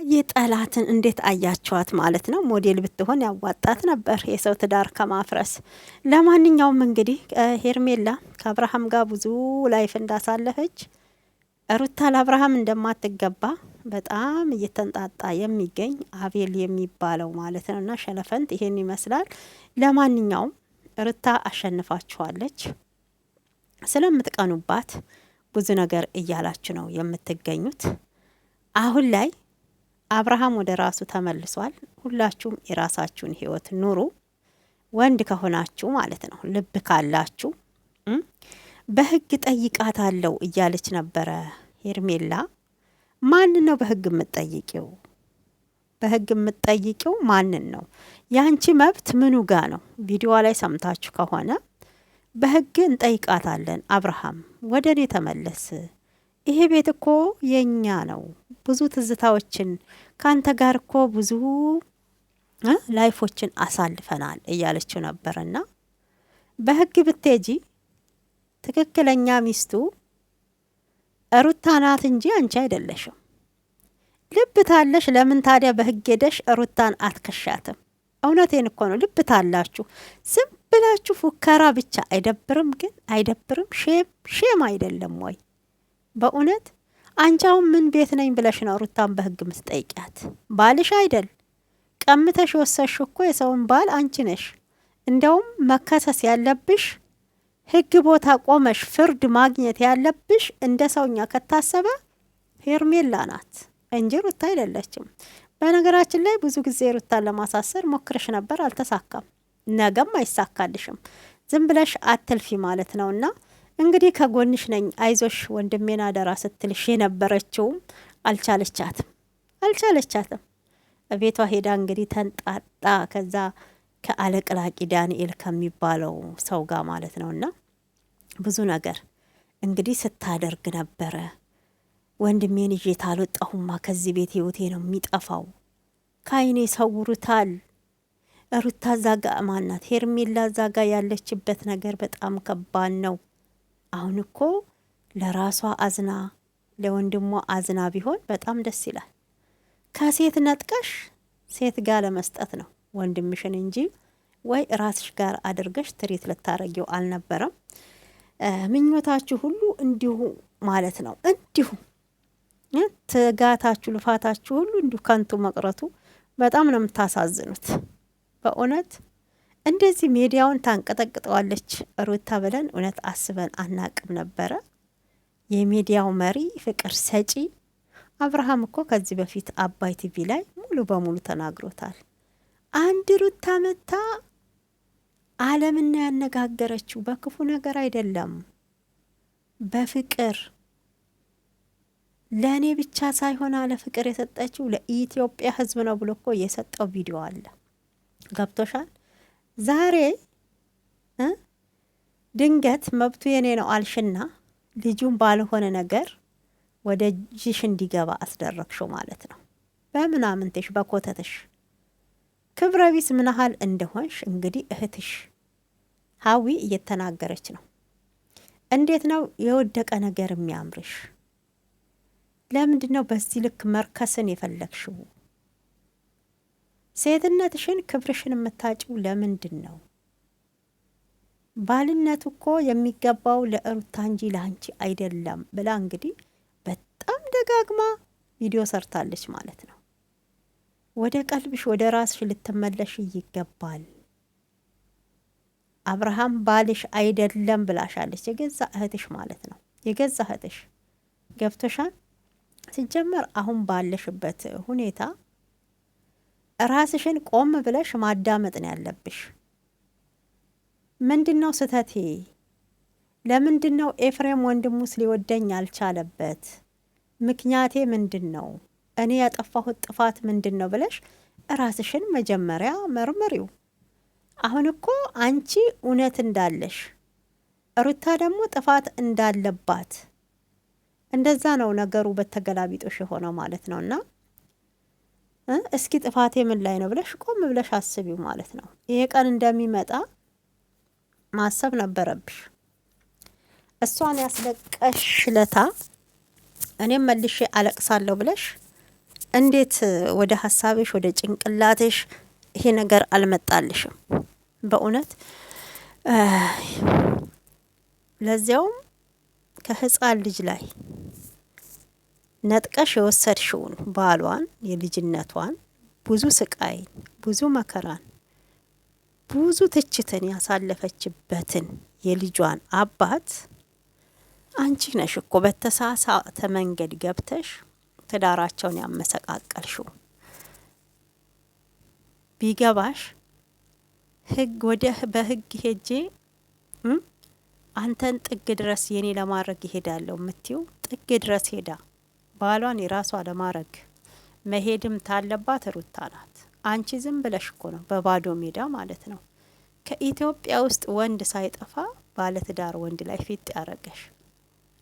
የጠላትን እንዴት አያቸዋት ማለት ነው። ሞዴል ብትሆን ያዋጣት ነበር የሰው ትዳር ከማፍረስ። ለማንኛውም እንግዲህ ሄርሜላ ከአብርሃም ጋር ብዙ ላይፍ እንዳሳለፈች ሩታ ለአብርሃም እንደማትገባ በጣም እየተንጣጣ የሚገኝ አቤል የሚባለው ማለት ነው። እና ሸለፈንት ይሄን ይመስላል። ለማንኛውም ሩታ አሸንፋችኋለች። ስለምትቀኑባት ብዙ ነገር እያላችሁ ነው የምትገኙት አሁን ላይ አብርሃም ወደ ራሱ ተመልሷል። ሁላችሁም የራሳችሁን ህይወት ኑሩ። ወንድ ከሆናችሁ ማለት ነው፣ ልብ ካላችሁ በህግ ጠይቃታለሁ እያለች ነበረ ሄርሜላ። ማንን ነው በህግ የምትጠይቂው? በህግ የምትጠይቂው ማንን ነው? ያንቺ መብት ምኑ ጋ ነው? ቪዲዮ ላይ ሰምታችሁ ከሆነ በህግ እንጠይቃታለን። አብርሃም ወደ እኔ ተመለስ፣ ይሄ ቤት እኮ የኛ ነው፣ ብዙ ትዝታዎችን ካንተ ጋር እኮ ብዙ ላይፎችን አሳልፈናል እያለችው ነበርና በህግ ብትሄጂ ትክክለኛ ሚስቱ ሩታ ናት እንጂ አንቺ አይደለሽም። ልብ ታለሽ። ለምን ታዲያ በህግ ሄደሽ ሩታን አትከሻትም? እውነቴን እኮ ነው። ልብ ታላችሁ። ዝም ብላችሁ ፉከራ ብቻ አይደብርም? ግን አይደብርም? ሼም አይደለም ወይ? በእውነት አንቻው ምን ቤት ነኝ ብለሽ ነው ሩታን በህግ ምትጠይቂያት? ባልሽ አይደል? ቀምተሽ ወሰሽ እኮ የሰውን ባል አንቺ ነሽ። እንደውም መከሰስ ያለብሽ ህግ ቦታ ቆመሽ ፍርድ ማግኘት ያለብሽ እንደ ሰውኛ ከታሰበ ሄርሜላ ናት እንጂ ሩታ አይደለችም። በነገራችን ላይ ብዙ ጊዜ ሩታን ለማሳሰር ሞክረሽ ነበር፣ አልተሳካም። ነገም አይሳካልሽም። ዝም ብለሽ አትልፊ ማለት ነውና እንግዲህ ከጎንሽ ነኝ አይዞሽ ወንድሜን አደራ ስትልሽ የነበረችውም አልቻለቻትም። ቤቷ ሄዳ እንግዲህ ተንጣጣ ከዛ ከአለቅላቂ ዳንኤል ከሚባለው ሰው ጋር ማለት ነውና ብዙ ነገር እንግዲህ ስታደርግ ነበረ። ወንድሜን ይዤ ታልወጣሁማ ከዚህ ቤት ህይወቴ ነው የሚጠፋው፣ ከአይኔ ሰውሩታል። ሩታ ዛጋ ማናት ሄርሜላ ዛጋ ያለችበት ነገር በጣም ከባድ ነው። አሁን እኮ ለራሷ አዝና ለወንድሟ አዝና ቢሆን በጣም ደስ ይላል። ከሴት ነጥቀሽ ሴት ጋር ለመስጠት ነው ወንድምሽን እንጂ ወይ ራስሽ ጋር አድርገሽ ትሪት ልታረጊው አልነበረም። ምኞታችሁ ሁሉ እንዲሁ ማለት ነው። እንዲሁ ትጋታችሁ ልፋታችሁ ሁሉ እንዲሁ ከንቱ መቅረቱ በጣም ነው የምታሳዝኑት በእውነት። እንደዚህ ሚዲያውን ታንቀጠቅጠዋለች ሩታ ብለን እውነት አስበን አናቅም ነበረ። የሚዲያው መሪ ፍቅር ሰጪ አብርሃም እኮ ከዚህ በፊት አባይ ቲቪ ላይ ሙሉ በሙሉ ተናግሮታል። አንድ ሩታ መታ ዓለምና ያነጋገረችው በክፉ ነገር አይደለም፣ በፍቅር ለእኔ ብቻ ሳይሆን አለ ፍቅር የሰጠችው ለኢትዮጵያ ሕዝብ ነው ብሎ እኮ የሰጠው ቪዲዮ አለ። ገብቶሻል? ዛሬ ድንገት መብቱ የኔ ነው አልሽና ልጁን ባልሆነ ነገር ወደ እጅሽ እንዲገባ አስደረግሽው ማለት ነው። በምናምንትሽ በኮተትሽ ክብረ ቢስ ምን ያህል እንደሆንሽ እንግዲህ እህትሽ ሀዊ እየተናገረች ነው። እንዴት ነው የወደቀ ነገር የሚያምርሽ? ለምንድን ነው በዚህ ልክ መርከስን የፈለግሽው? ሴትነትሽን ክብርሽን የምታጭው ለምንድን ነው? ባልነቱ እኮ የሚገባው ለሩታ እንጂ ለአንቺ አይደለም ብላ እንግዲህ በጣም ደጋግማ ቪዲዮ ሰርታለች ማለት ነው። ወደ ቀልብሽ ወደ ራስሽ ልትመለሽ ይገባል። አብርሃም ባልሽ አይደለም ብላሻለች፣ የገዛ እህትሽ ማለት ነው። የገዛ እህትሽ ገብቶሻል? ሲጀመር አሁን ባለሽበት ሁኔታ ራስሽን ቆም ብለሽ ማዳመጥ ነው ያለብሽ። ምንድነው ስተቴ? ለምንድነው ኤፍሬም ወንድሙስ ሊወደኝ አልቻለበት? ምክንያቴ ምንድነው? እኔ ያጠፋሁት ጥፋት ምንድነው ብለሽ ራስሽን መጀመሪያ መርምሪው። አሁን እኮ አንቺ እውነት እንዳለሽ ሩታ ደግሞ ጥፋት እንዳለባት እንደዛ ነው ነገሩ በተገላቢጦሽ የሆነው ማለት ነውና እስኪ ጥፋቴ ምን ላይ ነው ብለሽ ቆም ብለሽ አስቢው ማለት ነው። ይሄ ቀን እንደሚመጣ ማሰብ ነበረብሽ። እሷን ያስለቀሽ ለታ እኔም መልሼ አለቅሳለሁ ብለሽ እንዴት ወደ ሀሳብሽ ወደ ጭንቅላትሽ ይሄ ነገር አልመጣልሽም? በእውነት ለዚያውም ከህፃን ልጅ ላይ ነጥቀሽ የወሰድሽውን ባሏን የልጅነቷን ብዙ ስቃይ ብዙ መከራን ብዙ ትችትን ያሳለፈችበትን የልጇን አባት አንቺ ነሽ እኮ በተሳሳተ መንገድ ገብተሽ ትዳራቸውን ያመሰቃቀልሽው። ቢገባሽ ህግ ወደ በህግ ሄጄ አንተን ጥግ ድረስ የኔ ለማድረግ ይሄዳለሁ ምትዩ ጥግ ድረስ ሄዳ ባሏን የራሷ ለማድረግ መሄድም ታለባት ሩታ ናት። አንቺ ዝም ብለሽ እኮ ነው በባዶ ሜዳ ማለት ነው ከኢትዮጵያ ውስጥ ወንድ ሳይጠፋ ባለትዳር ወንድ ላይ ፊት ያረገሽ።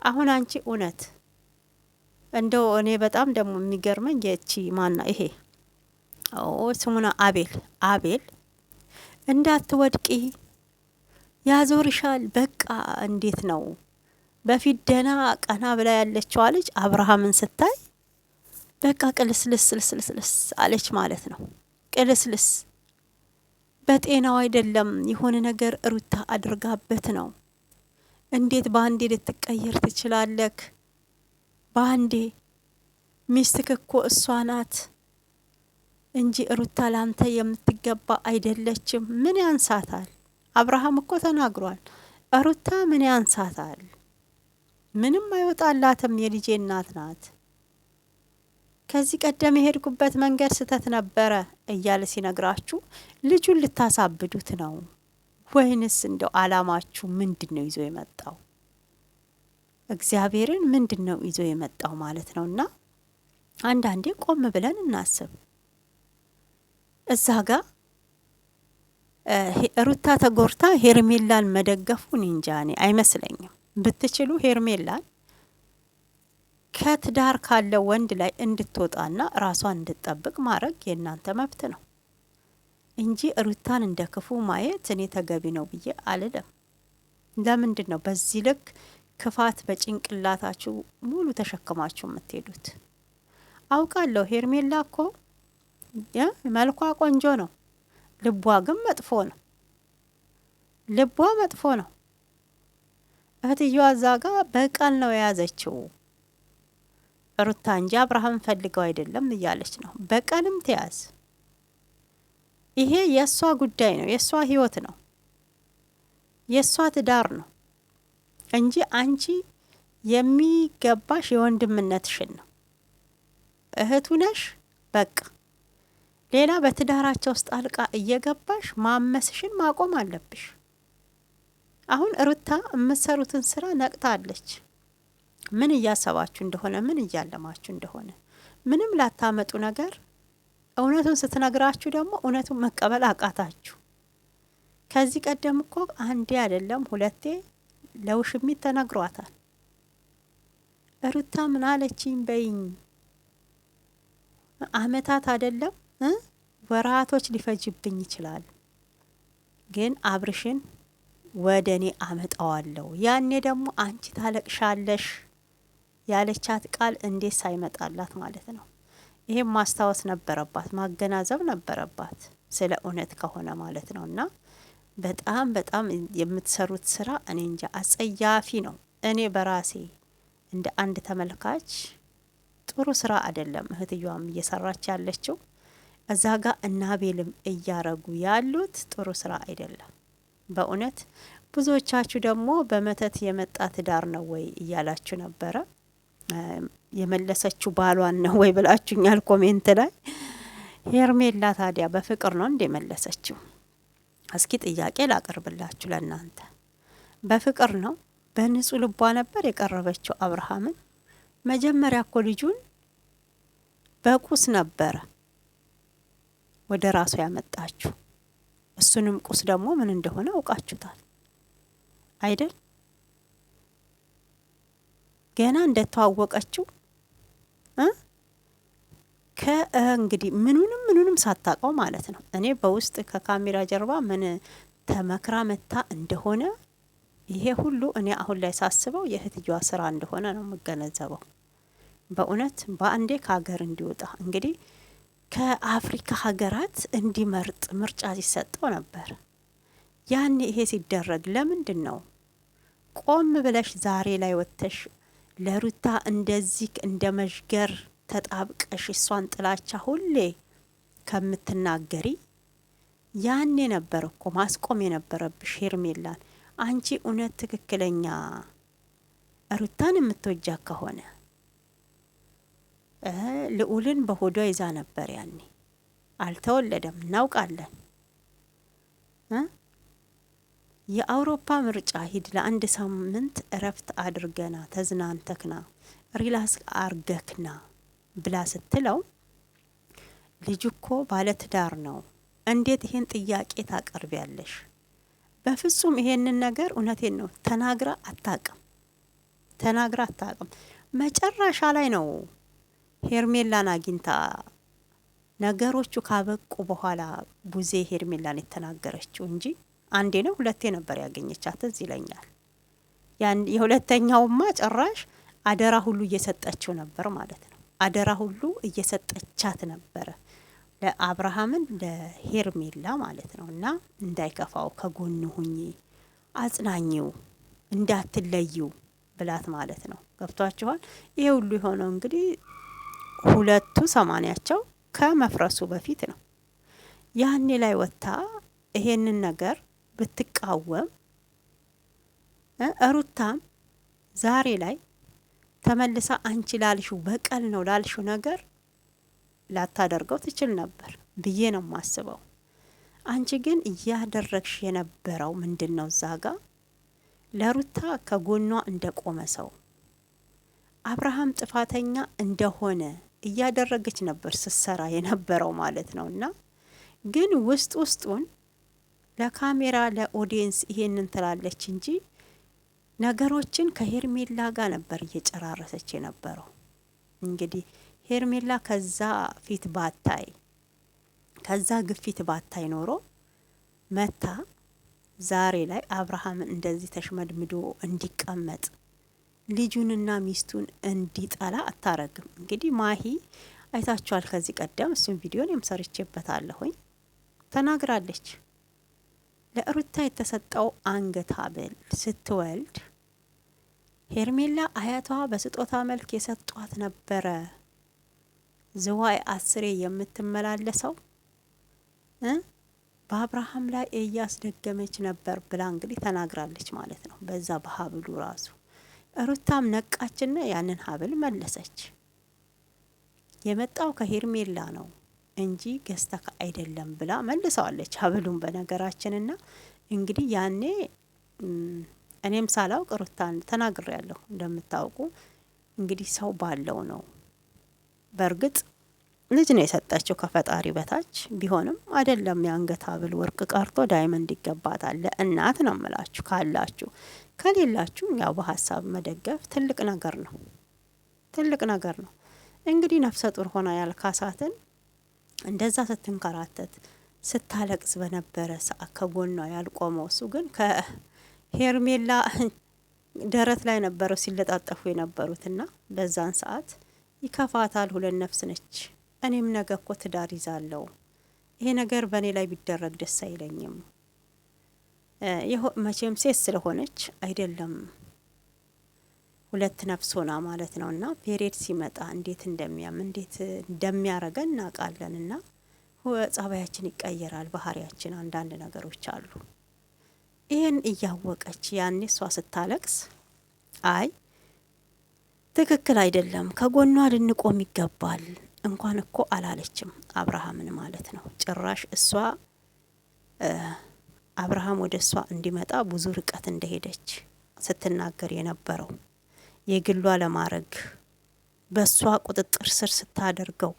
አሁን አንቺ እውነት እንደው እኔ በጣም ደግሞ የሚገርመኝ የቺ ማና ይሄ ስሙና አቤል እንዳትወድቂ ያዞርሻል። በቃ እንዴት ነው በፊት ደና ቀና ብላ ያለችው ልጅ አብርሃምን ስታይ በቃ ቅልስልስ አለች ማለት ነው። ቅልስልስ በጤናው አይደለም የሆነ ነገር ሩታ አድርጋበት ነው። እንዴት ባንዴ ልትቀየር ትችላለክ? ባንዴ ሚስትክ እኮ እሷ ናት እንጂ ሩታ ላንተ የምትገባ አይደለችም። ምን ያንሳታል? አብርሃም እኮ ተናግሯል። ሩታ ምን ያንሳታል? ምንም አይወጣላትም። የልጄ እናት ናት። ከዚህ ቀደም የሄድኩበት መንገድ ስተት ነበረ እያለ ሲነግራችሁ ልጁን ልታሳብዱት ነው ወይንስ እንደው አላማችሁ ምንድነው ይዞ የመጣው? እግዚአብሔርን ምንድነው ይዞ የመጣው ማለት ነውና አንዳንዴ ቆም ብለን እናስብ። እዛ ጋር ሩታ ተጎርታ ሄርሜላን መደገፉን እንጃኔ አይመስለኝም። ብትችሉ ሄርሜላን ከትዳር ካለ ወንድ ላይ እንድትወጣና ራሷን እንድትጠብቅ ማድረግ የእናንተ መብት ነው እንጂ ሩታን እንደ ክፉ ማየት እኔ ተገቢ ነው ብዬ አልልም። ለምንድን ነው በዚህ ልክ ክፋት በጭንቅላታችሁ ሙሉ ተሸክማችሁ የምትሄዱት? አውቃለሁ ሄርሜላ እኮ መልኳ ቆንጆ ነው፣ ልቧ ግን መጥፎ ነው። ልቧ መጥፎ ነው። እህትየዋ ዛጋ በቀል ነው የያዘችው ሩታ እንጂ አብርሃም ፈልገው አይደለም እያለች ነው። በቀልም ተያዝ። ይሄ የሷ ጉዳይ ነው፣ የሷ ህይወት ነው፣ የሷ ትዳር ነው እንጂ አንቺ የሚገባሽ የወንድምነትሽን ነው። እህቱ ነሽ በቃ። ሌላ በትዳራቸው ውስጥ አልቃ እየገባሽ ማመስሽን ማቆም አለብሽ። አሁን ሩታ የምትሰሩትን ስራ ነቅታለች። ምን እያሰባችሁ እንደሆነ ምን እያለማችሁ እንደሆነ ምንም ላታመጡ ነገር እውነቱን ስትነግራችሁ ደግሞ እውነቱን መቀበል አቃታችሁ። ከዚህ ቀደም እኮ አንዴ አይደለም ሁለቴ ለውሽሚት ተነግሯታል። ሩታ ምን አለችኝ በይኝ። አመታት አይደለም ወራቶች ሊፈጅብኝ ይችላል፣ ግን አብርሽን ወደኔ አመጣዋለሁ። ያኔ ደግሞ አንቺ ታለቅሻለሽ ያለቻት ቃል እንዴት ሳይመጣላት ማለት ነው። ይሄም ማስታወስ ነበረባት፣ ማገናዘብ ነበረባት ስለ እውነት ከሆነ ማለት ነውና በጣም በጣም የምትሰሩት ስራ እኔ እንጃ አጸያፊ ነው። እኔ በራሴ እንደ አንድ ተመልካች ጥሩ ስራ አይደለም እህትየዋም እየሰራች ያለችው። እዛ ጋር እናቤልም እያረጉ ያሉት ጥሩ ስራ አይደለም በእውነት። ብዙዎቻችሁ ደግሞ በመተት የመጣ ትዳር ነው ወይ እያላችሁ ነበረ። የመለሰችው ባሏን ነው ወይ ብላችሁኛል ኮሜንት ላይ። ሄርሜላ ታዲያ በፍቅር ነው እንደ መለሰችው? እስኪ ጥያቄ ላቀርብላችሁ ለእናንተ። በፍቅር ነው በንጹህ ልቧ ነበር የቀረበችው አብርሃምን? መጀመሪያ እኮ ልጁን በቁስ ነበረ ወደ ራሱ ያመጣችሁ። እሱንም ቁስ ደግሞ ምን እንደሆነ አውቃችሁታል አይደል? ገና እንደተዋወቀችው ከእንግዲህ ምኑንም ሳታውቀው ማለት ነው። እኔ በውስጥ ከካሜራ ጀርባ ምን ተመክራ መታ እንደሆነ ይሄ ሁሉ እኔ አሁን ላይ ሳስበው የእህትየዋ ስራ እንደሆነ ነው የምገነዘበው። በእውነት በአንዴ ከሀገር እንዲወጣ እንግዲህ ከአፍሪካ ሀገራት እንዲመርጥ ምርጫ ሲሰጠው ነበር። ያን ይሄ ሲደረግ ለምንድን ነው ቆም ብለሽ ዛሬ ላይ ወጥተሽ ለሩታ እንደዚህ እንደ መዥገር ተጣብቀሽ እሷን ጥላቻ ሁሌ ከምትናገሪ ያኔ ነበር እኮ ማስቆም የነበረብሽ ሄርሜላን። አንቺ እውነት ትክክለኛ ሩታን የምትወጃ ከሆነ ልዑልን በሆዷ ይዛ ነበር። ያኔ አልተወለደም እናውቃለን። የአውሮፓ ምርጫ ሂድ ለአንድ ሳምንት እረፍት አድርገና ተዝናንተክና ሪላክስ አርገክና ብላ ስትለው ልጁ እኮ ባለትዳር ነው፣ እንዴት ይሄን ጥያቄ ታቀርቢያለሽ? በፍጹም ይሄንን ነገር እውነቴን ነው ተናግራ አታቅም። መጨረሻ ላይ ነው ሄርሜላን አግኝታ ነገሮቹ ካበቁ በኋላ ቡዜ ሄርሜላን የተናገረችው እንጂ አንዴ ነው ሁለቴ ነበር ያገኘቻት እዚህ ይለኛል። ያን የሁለተኛውማ ጭራሽ አደራ ሁሉ እየሰጠችው ነበር ማለት ነው። አደራ ሁሉ እየሰጠቻት ነበረ ለአብርሃምን ለሄርሜላ ማለት ነው። እና እንዳይከፋው ከጎኑ ሁኚ፣ አጽናኚው፣ እንዳትለዩ ብላት ማለት ነው። ገብቷችኋል? ይሄ ሁሉ የሆነው እንግዲህ ሁለቱ ሰማንያቸው ከመፍረሱ በፊት ነው። ያኔ ላይ ወጥታ ይሄንን ነገር ብትቃወም ሩታም ዛሬ ላይ ተመልሳ አንቺ ላልሽው በቀል ነው ላልሽው ነገር ላታደርገው ትችል ነበር ብዬ ነው ማስበው። አንቺ ግን እያደረግሽ የነበረው ምንድነው? ዛጋ ለሩታ ከጎኗ እንደቆመ ሰው አብርሃም ጥፋተኛ እንደሆነ እያደረገች ነበር ስትሰራ የነበረው ማለት ነውና ግን ውስጡን ለካሜራ ለኦዲየንስ ይሄንን ትላለች እንጂ ነገሮችን ከሄርሜላ ጋር ነበር እየጨራረሰች የነበረው። እንግዲህ ሄርሜላ ከዛ ፊት ባታይ ከዛ ግፊት ባታይ ኖሮ መታ ዛሬ ላይ አብርሃምን እንደዚህ ተሽመድምዶ እንዲቀመጥ ልጁንና ሚስቱን እንዲጠላ አታረግም። እንግዲህ ማሂ አይታችኋል። ከዚህ ቀደም እሱን ቪዲዮን የምሰርቼበታለሁኝ ተናግራለች። ለሩታ የተሰጠው አንገት ሐብል ስትወልድ ሄርሜላ አያቷ በስጦታ መልክ የሰጧት ነበረ። ዝዋይ 10 የምትመላለሰው በአብርሃም ላይ እያስደገመች ነበር ብላ እንግዲህ ተናግራለች ማለት ነው። በዛ በሐብሉ ራሱ ሩታም ነቃችና ያንን ሐብል መለሰች። የመጣው ከሄርሜላ ነው እንጂ ገዝተካ አይደለም ብላ መልሰዋለች ሐብሉን በነገራችንና እንግዲህ ያኔ እኔም ሳላውቅ ሩታን ተናግሬያለሁ። እንደምታውቁ እንግዲህ ሰው ባለው ነው። በእርግጥ ልጅ ነው የሰጠችው ከፈጣሪ በታች ቢሆንም አይደለም የአንገት ሐብል ወርቅ ቀርቶ ዳይመንድ ይገባታል። ለእናት ነው የምላችሁ። ካላችሁ ከሌላችሁ ያው በሀሳብ መደገፍ ትልቅ ነገር ነው። ትልቅ ነገር ነው። እንግዲህ ነፍሰ ጡር ሆና ያልካሳትን እንደዛ ስትንከራተት ስታለቅስ በነበረ ሰዓት ከጎኗ ያልቆመው እሱ ግን ከሄርሜላ ደረት ላይ ነበረው ሲለጣጠፉ የነበሩትና በዛን ሰዓት ይከፋታል። ሁለት ነፍስ ነች። እኔም ነገ እኮ ትዳር ይዛለሁ፣ ይሄ ነገር በእኔ ላይ ቢደረግ ደስ አይለኝም። መቼም ሴት ስለሆነች አይደለም ሁለት ነፍስ ሆና ማለት ነውና ፔሪየድ ሲመጣ እንዴት እንደሚያም እንዴት እንደሚያረገን እናውቃለንና ጸባያችን ይቀየራል፣ ባህሪያችን አንዳንድ ነገሮች አሉ። ይሄን እያወቀች ያኔ እሷ ስታለቅስ አይ ትክክል አይደለም፣ ከጎኗ ልንቆም ይገባል እንኳን እኮ አላለችም አብርሃምን ማለት ነው። ጭራሽ እሷ አብርሃም ወደ እሷ እንዲመጣ ብዙ ርቀት እንደሄደች ስትናገር የነበረው የግሏ ለማድረግ በሷ ቁጥጥር ስር ስታደርገው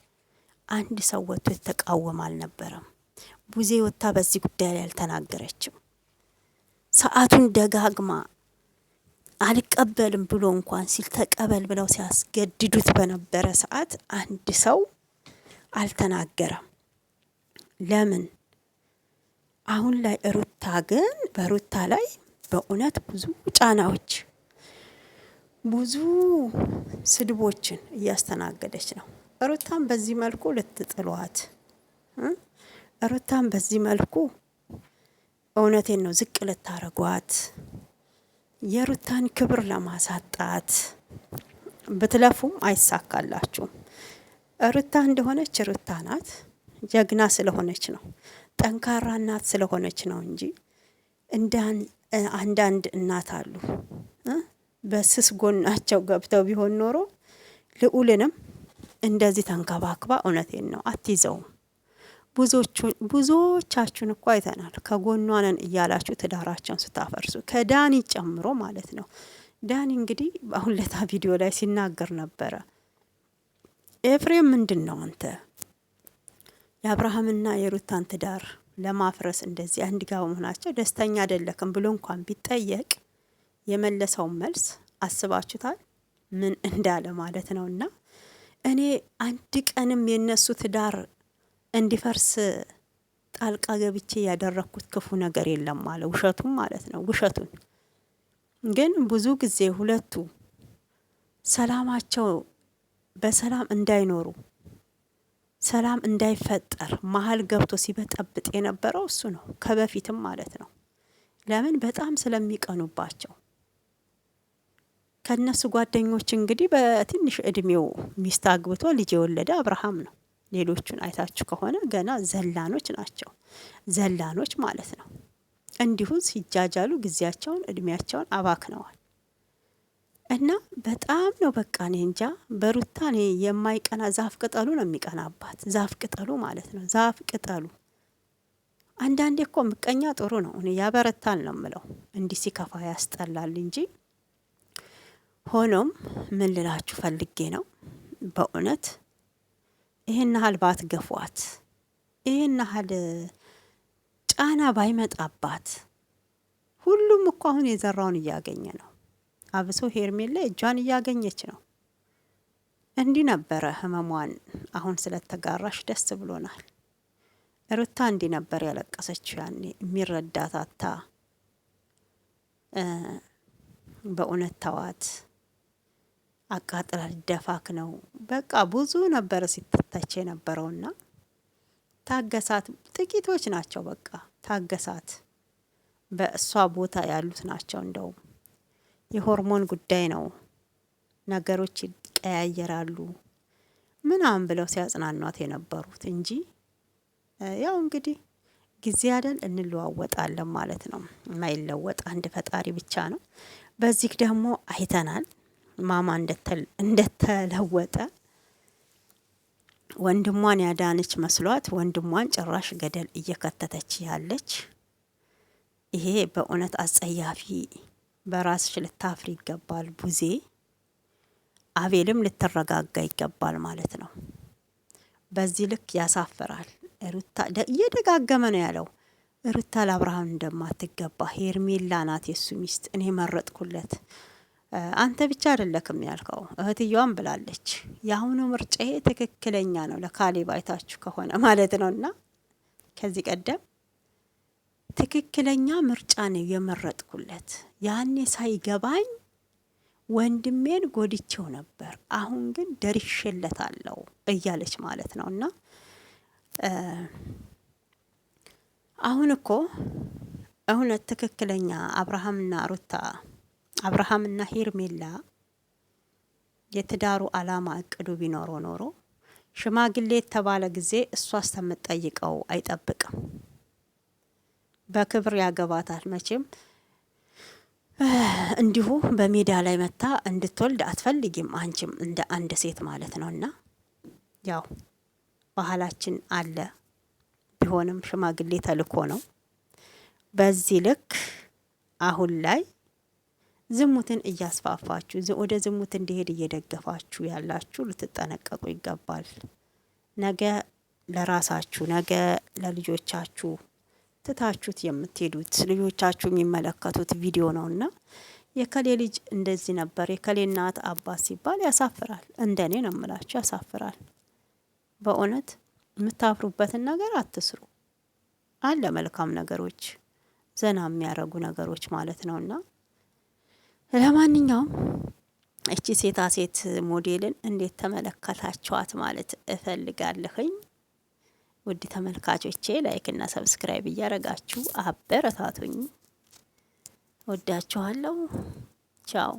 አንድ ሰው ወጥቶ የተቃወም አልነበረም። ቡዜ ወጥታ በዚህ ጉዳይ ላይ አልተናገረችም። ሰዓቱን ደጋግማ አልቀበልም ብሎ እንኳን ሲል ተቀበል ብለው ሲያስገድዱት በነበረ ሰዓት አንድ ሰው አልተናገረም። ለምን? አሁን ላይ ሩታ ግን በሩታ ላይ በእውነት ብዙ ጫናዎች ብዙ ስድቦችን እያስተናገደች ነው። ሩታን በዚህ መልኩ ልትጥሏት፣ ሩታን በዚህ መልኩ እውነቴን ነው ዝቅ ልታረጓት፣ የሩታን ክብር ለማሳጣት ብትለፉም አይሳካላችሁም። ሩታ እንደሆነች ሩታ ናት። ጀግና ስለሆነች ነው፣ ጠንካራ እናት ስለሆነች ነው እንጂ እንደ አንዳንድ እናት አሉ በስስ ጎናቸው ገብተው ቢሆን ኖሮ ልዑልንም እንደዚህ ተንከባክባ፣ እውነቴን ነው አትይዘውም። ብዙዎቻችሁን እኮ አይተናል። ከጎኗ ነን እያላችሁ ትዳራቸውን ስታፈርሱ ከዳኒ ጨምሮ ማለት ነው። ዳኒ እንግዲህ አሁን ለታ ቪዲዮ ላይ ሲናገር ነበረ። ኤፍሬም ምንድን ነው አንተ የአብርሃምና የሩታን ትዳር ለማፍረስ እንደዚህ አንድ ጋር በመሆናቸው ደስተኛ አይደለክም ብሎ እንኳን ቢጠየቅ የመለሰውን መልስ አስባችሁታል? ምን እንዳለ ማለት ነውና እኔ አንድ ቀንም የነሱ ትዳር እንዲፈርስ ጣልቃ ገብቼ ያደረኩት ክፉ ነገር የለም አለ። ውሸቱን ማለት ነው። ውሸቱን ግን ብዙ ጊዜ ሁለቱ ሰላማቸው በሰላም እንዳይኖሩ ሰላም እንዳይፈጠር መሀል ገብቶ ሲበጠብጥ የነበረው እሱ ነው፣ ከበፊትም ማለት ነው። ለምን? በጣም ስለሚቀኑባቸው። ከነሱ ጓደኞች እንግዲህ በትንሽ እድሜው ሚስት አግብቶ ልጅ የወለደ አብርሃም ነው። ሌሎቹን አይታችሁ ከሆነ ገና ዘላኖች ናቸው። ዘላኖች ማለት ነው። እንዲሁ ሲጃጃሉ ጊዜያቸውን እድሜያቸውን አባክነዋል። እና በጣም ነው በቃ እኔ እንጃ። በሩታ እኔ የማይቀና ዛፍ ቅጠሉ ነው የሚቀናባት። ዛፍ ቅጠሉ ማለት ነው። ዛፍ ቅጠሉ። አንዳንዴ እኮ ምቀኛ ጥሩ ነው። እኔ ያበረታል ነው የምለው። እንዲህ ሲከፋ ያስጠላል እንጂ። ሆኖም ምን ልላችሁ ፈልጌ ነው በእውነት ይሄን ያህል ባትገፏት፣ ይሄን ያህል ጫና ባይመጣባት። ሁሉም እኮ አሁን የዘራውን እያገኘ ነው። አብሶ ሄርሜላ እጇን እያገኘች ነው። እንዲህ ነበረ ህመሟን አሁን ስለተጋራሽ ደስ ብሎናል። ሩታ እንዲህ ነበር ያለቀሰችው ያኔ የሚረዳት አታ። በእውነት ተዋት፣ አቃጥላል ደፋክ ነው በቃ ብዙ ነበረ ሲተታች የነበረውና ታገሳት። ጥቂቶች ናቸው በቃ ታገሳት። በእሷ ቦታ ያሉት ናቸው እንደውም የሆርሞን ጉዳይ ነው፣ ነገሮች ይቀያየራሉ ምናምን ብለው ሲያጽናኗት የነበሩት እንጂ ያው እንግዲህ ጊዜ አይደል እንለዋወጣለን ማለት ነው። የማይለወጥ አንድ ፈጣሪ ብቻ ነው። በዚህ ደግሞ አይተናል ማማ እንደተለወጠ። ወንድሟን ያዳነች መስሏት ወንድሟን ጭራሽ ገደል እየከተተች ያለች። ይሄ በእውነት አጸያፊ። በራስሽ ልታፍሪ ይገባል ቡዜ። አቤልም ልትረጋጋ ይገባል ማለት ነው። በዚህ ልክ ያሳፍራል። ሩታ እየደጋገመ ነው ያለው ሩታ ለአብርሃም እንደማትገባ። ሄርሜላ ናት የሱ ሚስት፣ እኔ መረጥኩለት። አንተ ብቻ አይደለክም ያልከው፣ እህትየዋም ብላለች። የአሁኑ ምርጫዬ ትክክለኛ ነው ለካሌብ አይታችሁ ከሆነ ማለት ነውና ከዚህ ቀደም ትክክለኛ ምርጫ ነው የመረጥኩለት። ያኔ ሳይገባኝ ወንድሜን ጎድቼው ነበር፣ አሁን ግን ደርሼለታለሁ እያለች ማለት ነው። እና አሁን እኮ እውነት ትክክለኛ አብርሃምና ሩታ፣ አብርሃምና ሄርሜላ የትዳሩ አላማ እቅዱ ቢኖረው ኖሮ ሽማግሌ የተባለ ጊዜ እሷ እስከምትጠይቀው አይጠብቅም። በክብር ያገባታል። መቼም እንዲሁ በሜዳ ላይ መታ እንድትወልድ አትፈልጊም አንቺም እንደ አንድ ሴት ማለት ነውና ያው ባህላችን አለ። ቢሆንም ሽማግሌ ተልኮ ነው። በዚህ ልክ አሁን ላይ ዝሙትን እያስፋፋችሁ ወደ ዝሙት እንዲሄድ እየደገፋችሁ ያላችሁ ልትጠነቀቁ ይገባል። ነገ ለራሳችሁ ነገ ለልጆቻችሁ ትታችሁት የምትሄዱት ልጆቻችሁ የሚመለከቱት ቪዲዮ ነውና የከሌ ልጅ እንደዚህ ነበር የከሌ እናት አባት ሲባል ያሳፍራል። እንደኔ ነው የምላችሁ ያሳፍራል። በእውነት የምታፍሩበትን ነገር አትስሩ። አለ መልካም ነገሮች፣ ዘና የሚያረጉ ነገሮች ማለት ነውና ለማንኛውም እቺ ሴታ ሴት ሞዴልን እንዴት ተመለከታችኋት ማለት እፈልጋለሁኝ። ውድ ተመልካቾቼ ላይክ እና ሰብስክራይብ እያረጋችሁ አበረታቱኝ። ወዳችኋለሁ። ቻው